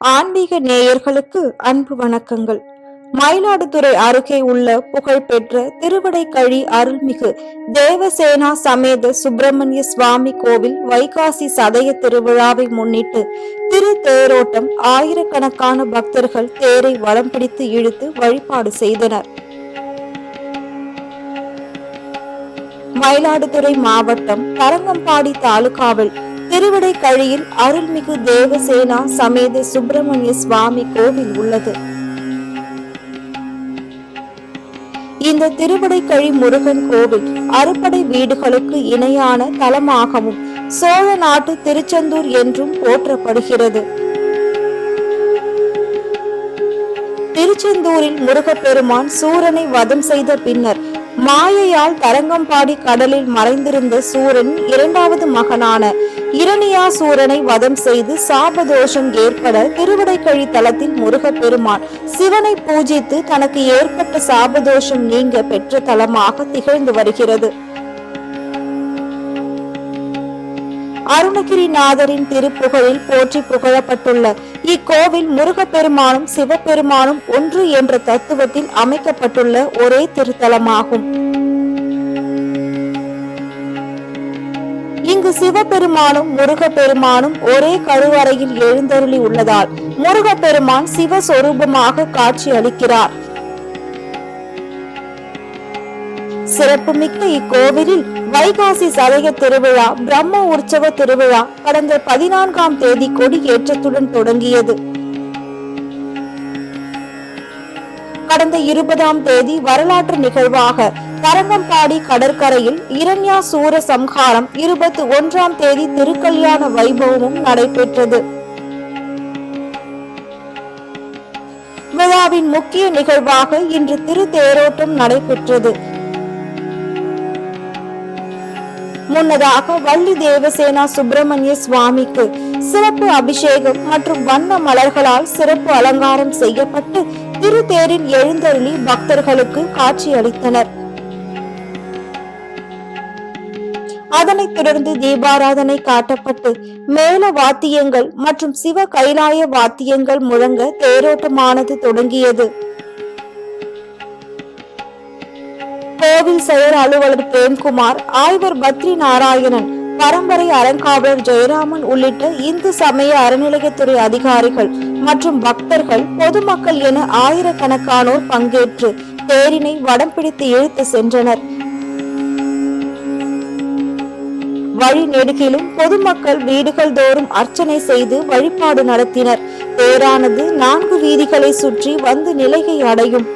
ஆன்மீக நேயர்களுக்கு அன்பு வணக்கங்கள். மயிலாடுதுறை அருகே உள்ள புகழ்பெற்ற திருவிடைக்கழி அருள்மிகு தேவசேனா சமேத சுப்பிரமணிய சுவாமி கோவில் வைகாசி சதய திருவிழாவை முன்னிட்டு திரு தேரோட்டம். ஆயிரக்கணக்கான பக்தர்கள் தேரை வலம் பிடித்து இழுத்து வழிபாடு செய்தனர். மயிலாடுதுறை மாவட்டம் தரங்கம்பாடி தாலுகாவில் திருவிடைக்கழியில் அருள்மிகு தேவசேனா சமேத சுப்பிரமணிய சுவாமி கோவில் உள்ளது. இந்த திருவிடைக்கழி முருகன் கோவில் அறுபடை வீடுகளுக்கு இணையான தலமாகவும் சோழ நாட்டு திருச்செந்தூர் என்றும் போற்றப்படுகிறது. திருச்செந்தூரில் முருகப்பெருமான் சூரனை வதம் செய்த பின்னர் மாயையால் தரங்கம்பாடி கடலில் மறைந்திருந்த சூரன் இரண்டாவது மகனான இரணியாசூரனை வதம் செய்து சாபதோஷம் ஏற்பட திருவிடைக்கழி தலத்தில் முருகப்பெருமான் சிவனை பூஜித்து தனக்கு ஏற்பட்ட சாபதோஷம் நீங்க பெற்ற தலமாக திகழ்ந்து வருகிறது. அருணகிரிநாதரின் திருப்புகழில் போற்றி புகழப்பட்டுள்ள இக்கோவில் முருகப்பெருமானும் சிவபெருமானும் ஒன்று என்ற தத்துவத்தில் அமைக்கப்பட்டுள்ள ஒரே திருத்தலமாகும். இங்கு சிவபெருமானும் முருகப்பெருமானும் ஒரே கருவறையில் எழுந்தருளி உள்ளதால் முருகப்பெருமான் சிவஸ்வரூபமாக காட்சி அளிக்கிறார். சிறப்புமிக்க இக்கோவிலில் வைகாசி சதய திருவிழா பிரம்ம உற்சவ திருவிழா கடந்த 14ஆம் தேதி கொடியேற்றத்துடன் தொடங்கியது. கடந்த 20ஆம் தேதி வரலாற்று நிகழ்வாக தரங்கம்பாடி கடற்கரையில் இரண்யாசூர சம்ஹாரம், 21ஆம் தேதி திருக்கல்யாண வைபவமும் நடைபெற்றது. விழாவின் முக்கிய நிகழ்வாக இன்று திரு தேரோட்டம் நடைபெற்றது. முன்னதாக வள்ளி தேவசேனா சுப்பிரமணிய சுவாமிக்கு சிறப்பு அபிஷேகம் மற்றும் வண்ண மலர்களால் சிறப்பு அலங்காரம் செய்யப்பட்டு திருத்தேரில் எழுந்தருளி பக்தர்களுக்கு காட்சி அளித்தனர். அதனைத் தொடர்ந்து தீபாராதனை காட்டப்பட்டு மேல வாத்தியங்கள் மற்றும் சிவ கைலாய வாத்தியங்கள் முழங்க தேரோட்டமானது தொடங்கியது. கோவில் செயல் அலுவலர் பிரேம்குமார், ஆய்வர் பத்ரி நாராயணன், பரம்பரை அறங்காவலர் ஜெயராமன் உள்ளிட்ட இந்து சமய அறநிலையத்துறை அதிகாரிகள் மற்றும் பக்தர்கள், பொதுமக்கள் என ஆயிரக்கணக்கானோர் பங்கேற்று தேரினை வடம் பிடித்து இழுத்து சென்றனர். வழி நெடுகிலும் பொதுமக்கள் வீடுகள் தோறும் அர்ச்சனை செய்து வழிபாடு நடத்தினர். தேரானது 4 வீதிகளை சுற்றி வந்து நிலையை அடையும்.